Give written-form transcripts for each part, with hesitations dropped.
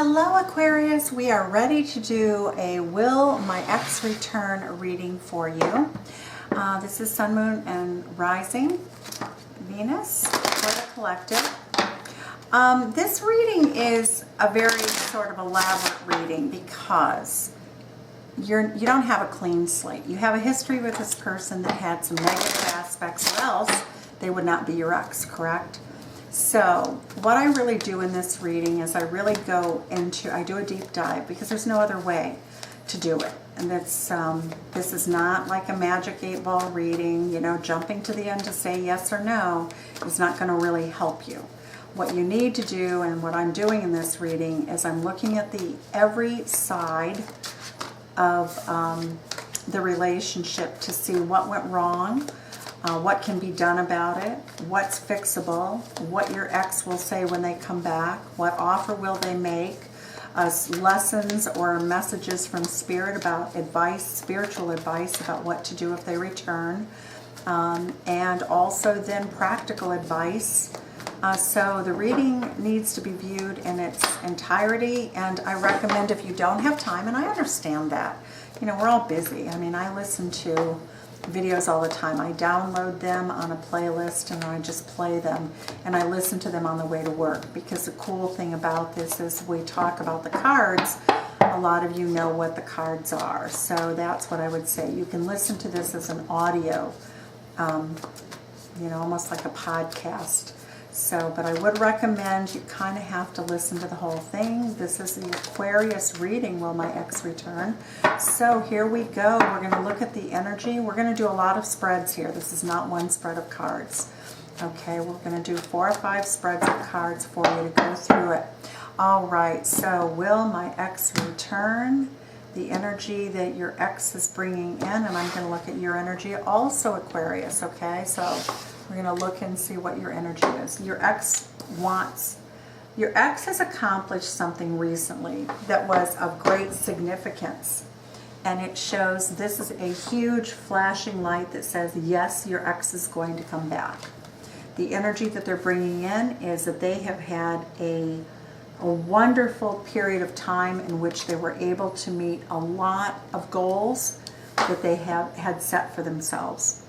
Hello Aquarius, we are ready to do a Will My Ex Return reading for you. This is Sun, Moon, and Rising Venus for the collective. This reading is a very sort of elaborate reading because you don't have a clean slate. You have a history with this person that had some negative aspects, or else they would not be your ex, correct? So what I really do in this reading is I really go into, I do a deep dive because there's no other way to do it. And that's, this is not like a magic 8-ball reading, you know, jumping to the end to say yes or no is not going to really help you. What you need to do, and what I'm doing in this reading, is I'm looking at every side of the relationship to see what went wrong, what can be done about it, what's fixable, what your ex will say when they come back, what offer will they make, lessons or messages from Spirit about advice, spiritual advice about what to do if they return, and also then practical advice. So the reading needs to be viewed in its entirety, and I recommend, if you don't have time, and I understand that, you know, we're all busy. I mean, I listen to videos all the time. I download them on a playlist and I just play them, and I listen to them on the way to work, because the cool thing about this is we talk about the cards. A lot of you know what the cards are, so that's what I would say. You can listen to this as an audio, you know, almost like a podcast. So, but I would recommend you kind of have to listen to the whole thing. This is the Aquarius reading, Will My Ex Return? So here we go. We're going to look at the energy. We're going to do a lot of spreads here. This is not one spread of cards. Okay, we're going to do 4 or 5 spreads of cards for you to go through it. All right, so Will My Ex Return? The energy that your ex is bringing in, and I'm going to look at your energy also, Aquarius, okay? So we're going to look and see what your energy is. Your ex has accomplished something recently that was of great significance. And it shows, this is a huge flashing light that says, yes, your ex is going to come back. The energy that they're bringing in is that they have had a wonderful period of time in which they were able to meet a lot of goals that they had set for themselves.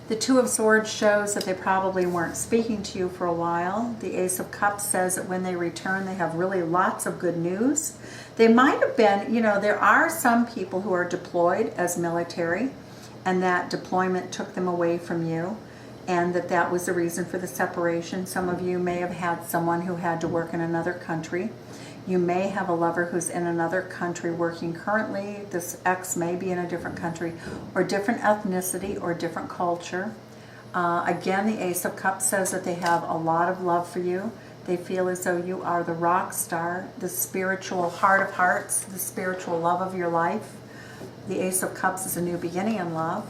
The Two of Swords shows that they probably weren't speaking to you for a while. The Ace of Cups says that when they return, they have really lots of good news. They might have been, you know, there are some people who are deployed as military, and that deployment took them away from you, and that was the reason for the separation. Some of you may have had someone who had to work in another country. You may have a lover who's in another country working currently. This ex may be in a different country, or different ethnicity, or different culture. Again, the Ace of Cups says that they have a lot of love for you. They feel as though you are the rock star, the spiritual heart of hearts, the spiritual love of your life. The Ace of Cups is a new beginning in love.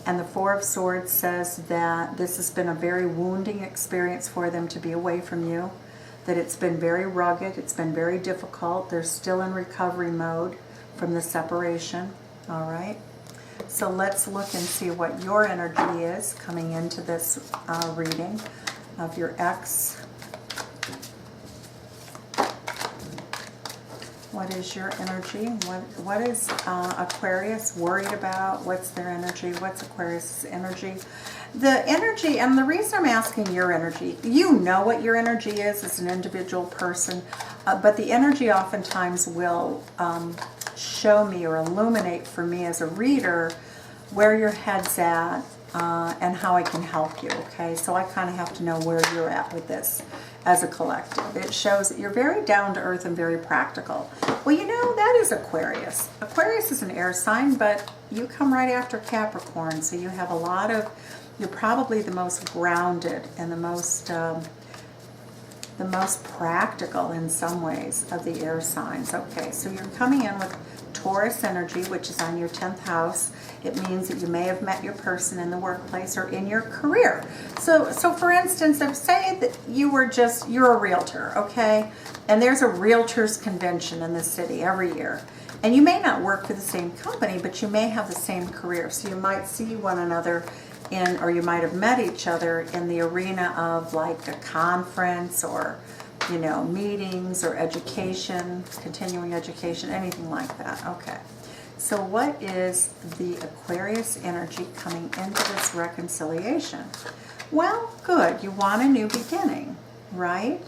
And the Four of Swords says that this has been a very wounding experience for them to be away from you, that it's been very rugged, it's been very difficult. They're still in recovery mode from the separation. All right, so let's look and see what your energy is coming into this reading of your ex. What is your energy? What is Aquarius worried about? What's their energy? What's Aquarius' energy? The energy, and the reason I'm asking your energy, you know what your energy is as an individual person, but the energy oftentimes will show me or illuminate for me as a reader where your head's at and how I can help you, okay? So I kind of have to know where you're at with this as a collective. It shows that you're very down to earth and very practical. Well, you know, that is Aquarius. Aquarius is an air sign, but you come right after Capricorn, so you have a lot of, you're probably the most grounded and the most practical in some ways of the air signs. Okay, so you're coming in with Taurus energy, which is on your 10th house. It means that you may have met your person in the workplace or in your career. So for instance, if say that you're a realtor, okay? And there's a realtors convention in the city every year. And you may not work for the same company, but you may have the same career. So you might see one another in, or you might have met each other in the arena of like a conference or you know, meetings or education, continuing education, anything like that. Okay. So what is the Aquarius energy coming into this reconciliation? Well, good. You want a new beginning, right?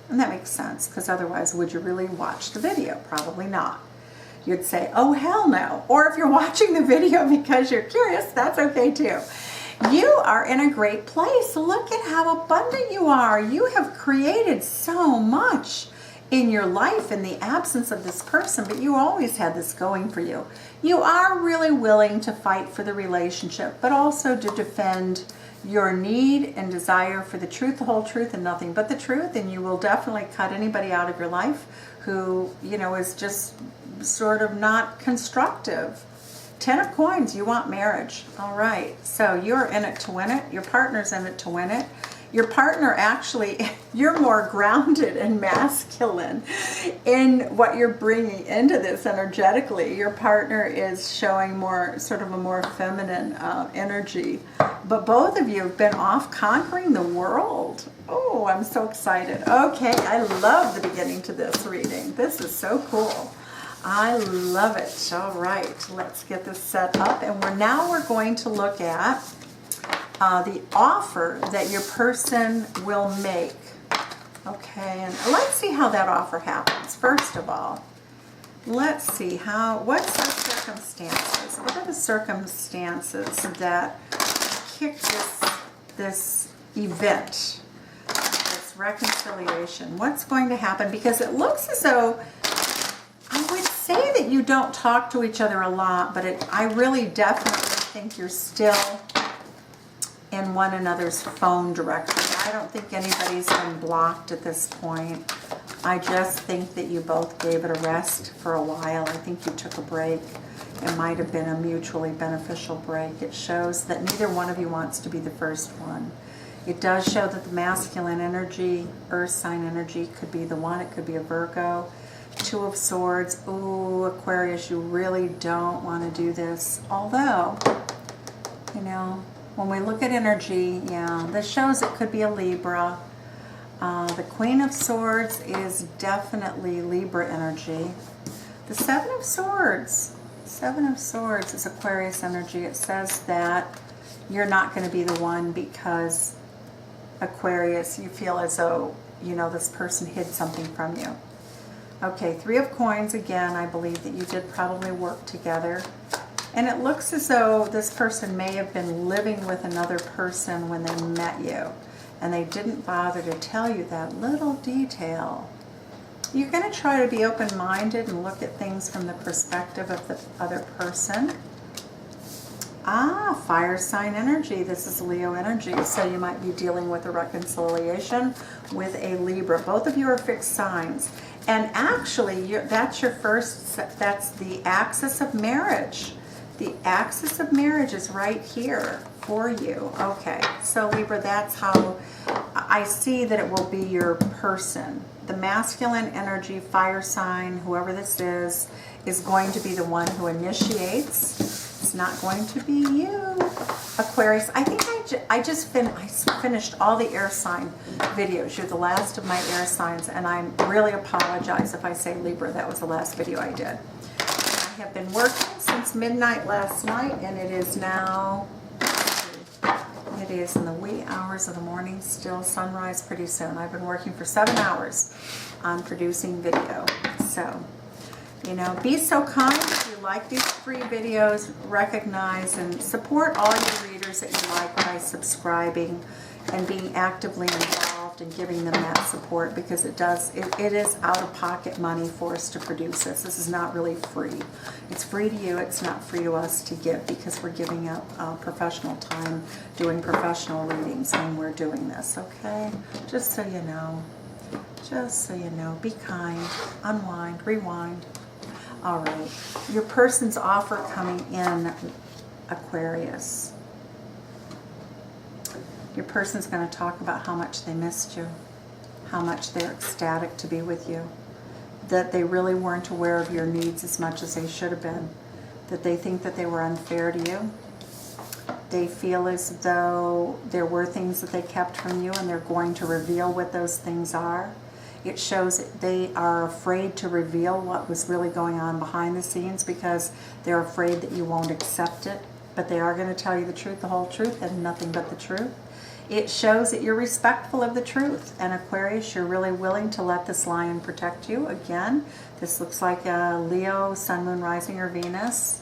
And that makes sense, because otherwise, would you really watch the video? Probably not. You'd say, oh, hell no. Or if you're watching the video because you're curious, that's okay too. You are in a great place. Look at how abundant you are. You have created so much in your life in the absence of this person, but you always had this going for you. You are really willing to fight for the relationship, but also to defend your need and desire for the truth, the whole truth, and nothing but the truth. And you will definitely cut anybody out of your life who, you know, is just sort of not constructive. 10 of coins, you want marriage. All right, so you're in it to win it. Your partner's in it to win it. Your partner actually, you're more grounded and masculine in what you're bringing into this energetically. Your partner is showing more, sort of a more feminine energy. But both of you have been off conquering the world. Oh, I'm so excited. Okay, I love the beginning to this reading. This is so cool. I love it. All right, let's get this set up. And now we're going to look at the offer that your person will make. Okay, and let's see how that offer happens. First of all, let's see what's the circumstances? What are the circumstances that kick this event, this reconciliation? What's going to happen? Because it looks as though, I would say that you don't talk to each other a lot, but I really definitely think you're still in one another's phone directory. I don't think anybody's been blocked at this point. I just think that you both gave it a rest for a while. I think you took a break. It might have been a mutually beneficial break. It shows that neither one of you wants to be the first one. It does show that the masculine energy, earth sign energy, could be the one. It could be a Virgo. 2 of Swords. Ooh, Aquarius, you really don't want to do this. Although, you know, when we look at energy, yeah, this shows it could be a Libra. The Queen of Swords is definitely Libra energy. The 7 of Swords. 7 of Swords is Aquarius energy. It says that you're not going to be the one because, Aquarius, you feel as though, you know, this person hid something from you. Okay, 3 of Coins, again, I believe that you did probably work together. And it looks as though this person may have been living with another person when they met you. And they didn't bother to tell you that little detail. You're going to try to be open-minded and look at things from the perspective of the other person. Ah, fire sign energy. This is Leo energy. So you might be dealing with a reconciliation with a Libra. Both of you are fixed signs. And actually, that's your first, that's the axis of marriage. The axis of marriage is right here for you. Okay, so Libra, that's how I see that it will be your person. The masculine energy, fire sign, whoever this is going to be the one who initiates. It's not going to be you, Aquarius. I think I finished all the air sign videos. You're the last of my air signs, and I really apologize if I say Libra. That was the last video I did. I have been working since midnight last night, and it is now, it is in the wee hours of the morning, still sunrise pretty soon. I've been working for 7 hours on producing video. So, you know, be so kind. If you like these free videos, recognize and support all your readers that you like by subscribing and being actively involved and giving them that support, because it is out-of-pocket money for us to produce this. This is not really free. It's free to you. It's not free to us to give, because we're giving up professional time doing professional readings when we're doing this, okay? Just so you know. Just so you know. Be kind. Unwind. Rewind. All right. Your person's offer coming in, Aquarius. Your person's going to talk about how much they missed you, how much they're ecstatic to be with you, that they really weren't aware of your needs as much as they should have been, that they think that they were unfair to you. They feel as though there were things that they kept from you, and they're going to reveal what those things are. It shows that they are afraid to reveal what was really going on behind the scenes because they're afraid that you won't accept it. But they are going to tell you the truth, the whole truth, and nothing but the truth. It shows that you're respectful of the truth. And Aquarius, you're really willing to let this lion protect you. Again, this looks like a Leo, Sun, Moon, Rising, or Venus.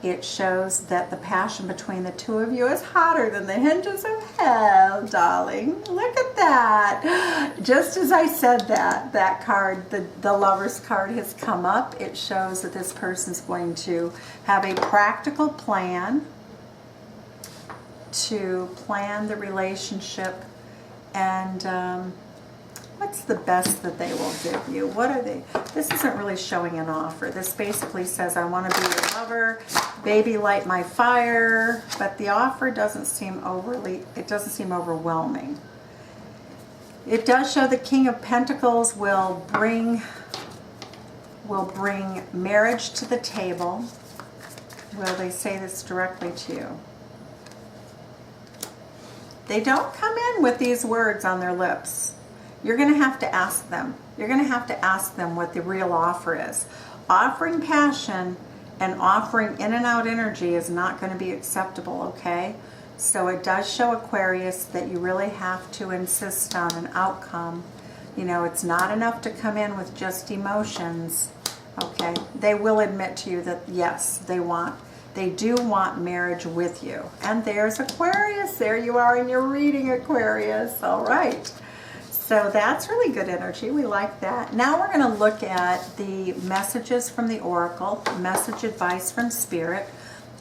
It shows that the passion between the two of you is hotter than the hinges of hell, darling. Look at that. Just as I said that, that card, the Lover's card has come up. It shows that this person's going to have a practical plan to plan the relationship. And what's the best that they will give you? What are they? This isn't really showing an offer. This basically says, I want to be your lover, baby, light my fire. But the offer doesn't seem overwhelming. It does show the King of Pentacles will bring marriage to the table. Will they say this directly to you? They don't come in with these words on their lips. You're going to have to ask them. You're going to have to ask them what the real offer is. Offering passion and offering in and out energy is not going to be acceptable, okay? So it does show, Aquarius, that you really have to insist on an outcome. You know, it's not enough to come in with just emotions, okay? They will admit to you that, yes, they do want marriage with you. And there's Aquarius. There you are in your reading, Aquarius. All right. So that's really good energy. We like that. Now we're going to look at the messages from the Oracle, message advice from Spirit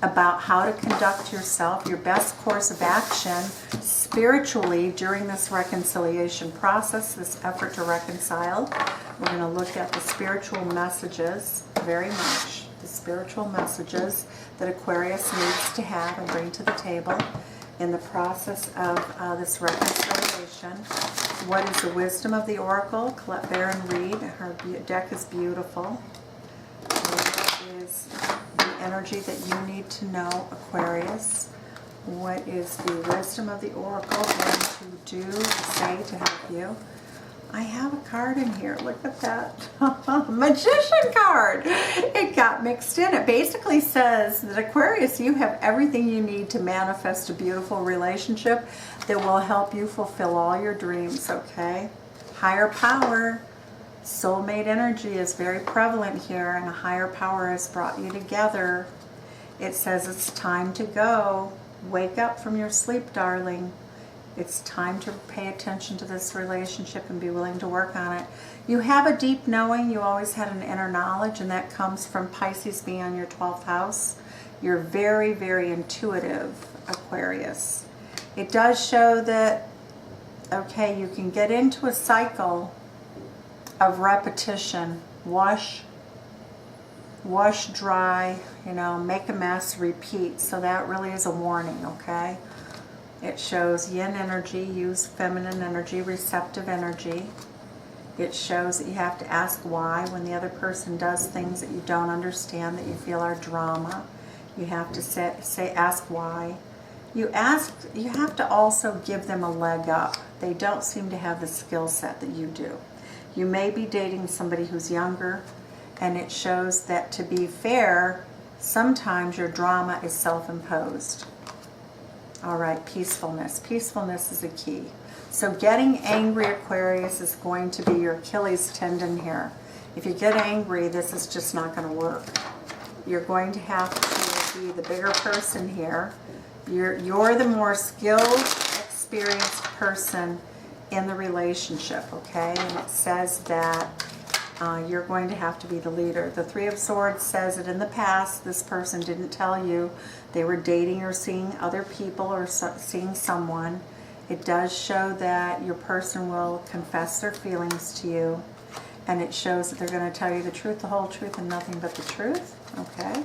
about how to conduct yourself, your best course of action spiritually during this reconciliation process, this effort to reconcile. We're going to look at the spiritual messages very much, the spiritual messages that Aquarius needs to have and bring to the table in the process of this reconciliation. What is the wisdom of the Oracle? Colette Baron Reed. Her deck is beautiful. What is the energy that you need to know, Aquarius? What is the wisdom of the Oracle going to do, say to help you? I have a card in here. Look at that. Magician card. It got mixed in. It basically says that, Aquarius, you have everything you need to manifest a beautiful relationship that will help you fulfill all your dreams, okay? Higher power. Soulmate energy is very prevalent here, and a higher power has brought you together. It says it's time to go. Wake up from your sleep, darling. It's time to pay attention to this relationship and be willing to work on it. You have a deep knowing. You always had an inner knowledge, and that comes from Pisces being on your 12th house. You're very, very intuitive, Aquarius. It does show that, okay, you can get into a cycle of repetition. Wash, dry, you know, make a mess, repeat. So that really is a warning, okay? It shows yin energy, use feminine energy, receptive energy. It shows that you have to ask why when the other person does things that you don't understand, that you feel are drama. You have to ask why. You have to also give them a leg up. They don't seem to have the skill set that you do. You may be dating somebody who's younger, and it shows that, to be fair, sometimes your drama is self-imposed. All right, peacefulness. Peacefulness is a key. So getting angry, Aquarius, is going to be your Achilles tendon here. If you get angry, this is just not going to work. You're going to have to be the bigger person here. You're the more skilled, experienced person in the relationship, okay? And it says that you're going to have to be the leader. The Three of Swords says that in the past, this person didn't tell you they were dating or seeing other people or seeing someone. It does show that your person will confess their feelings to you, and it shows that they're going to tell you the truth, the whole truth, and nothing but the truth. Okay,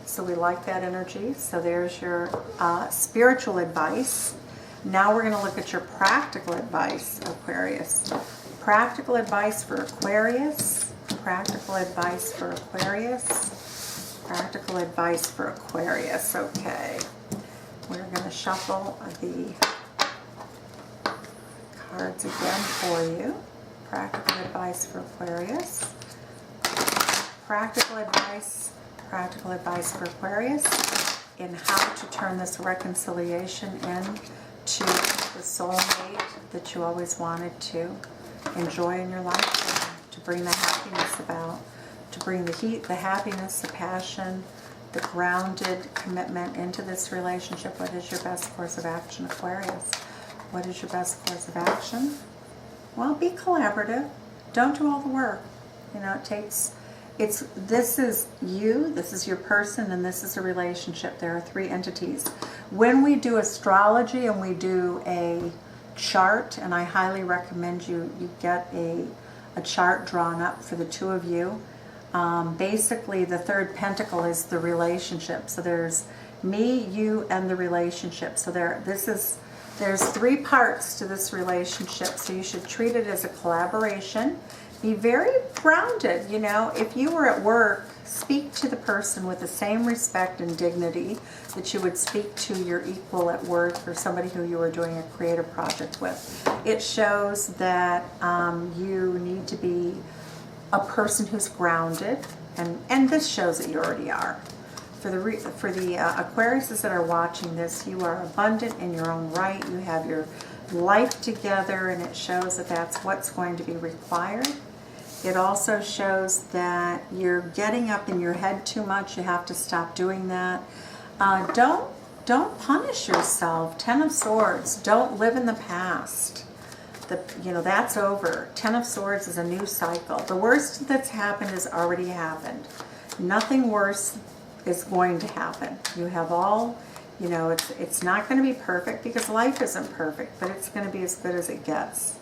so we like that energy. So there's your spiritual advice. Now we're going to look at your practical advice, Aquarius. Practical advice for Aquarius. Practical advice for Aquarius. Practical advice for Aquarius. Okay, we're going to shuffle the cards again for you. Practical advice for Aquarius. Practical advice for Aquarius in how to turn this reconciliation into the soulmate that you always wanted to enjoy in your life, to bring the happiness about, to bring the heat, the happiness, the passion, the grounded commitment into this relationship. What is your best course of action, Aquarius? What is your best course of action? Well, be collaborative. Don't do all the work. You know, this is you, this is your person, and this is a relationship. There are 3 entities. When we do astrology and we do a chart, and I highly recommend you get a chart drawn up for the 2 of you. Basically, the 3rd pentacle is the relationship. So there's me, you, and the relationship. So there's 3 parts to this relationship. So you should treat it as a collaboration. Be very grounded. You know, if you were at work, speak to the person with the same respect and dignity that you would speak to your equal at work or somebody who you were doing a creative project with. It shows that you need to be a person who's grounded, and this shows that you already are. For the Aquariuses that are watching this, you are abundant in your own right. You have your life together, and it shows that that's what's going to be required. It also shows that you're getting up in your head too much. You have to stop doing that. Don't punish yourself. 10 of Swords. Don't live in the past. That's over. 10 of Swords is a new cycle. The worst that's happened has already happened. Nothing worse is going to happen. You have all, it's not going to be perfect because life isn't perfect, but it's going to be as good as it gets.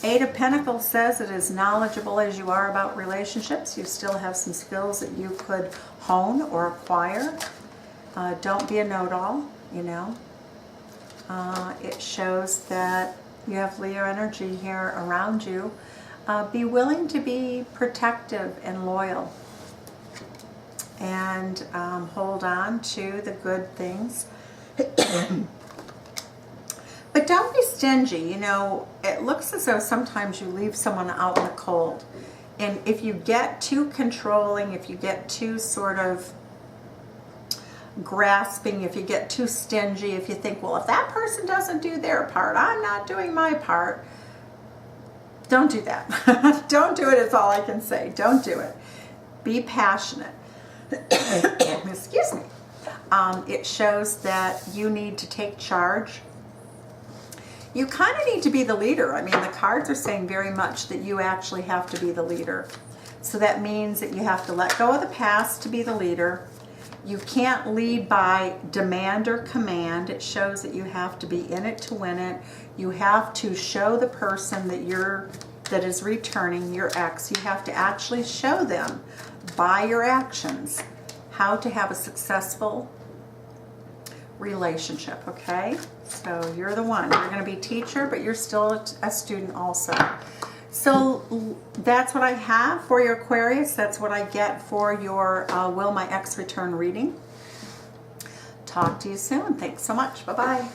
8 of Pentacles says that as knowledgeable as you are about relationships, you still have some skills that you could hone or acquire. Don't be a know-it-all, It shows that you have Leo energy here around you. Be willing to be protective and loyal. And hold on to the good things. But don't be stingy. It looks as though sometimes you leave someone out in the cold. And if you get too controlling, if you get too sort of grasping, if you get too stingy, if you think, well, if that person doesn't do their part, I'm not doing my part. Don't do that. Don't do it, is all I can say. Don't do it. Be passionate. Excuse me. It shows that you need to take charge. You kind of need to be the leader. I mean, the cards are saying very much that you actually have to be the leader. So that means that you have to let go of the past to be the leader. You can't lead by demand or command. It shows that you have to be in it to win it. You have to show the person that is returning, your ex, you have to actually show them by your actions how to have a successful relationship, okay? So you're the one. You're going to be teacher, but you're still a student also. So that's what I have for your Aquarius. That's what I get for your Will My Ex Return reading. Talk to you soon. Thanks so much. Bye-bye.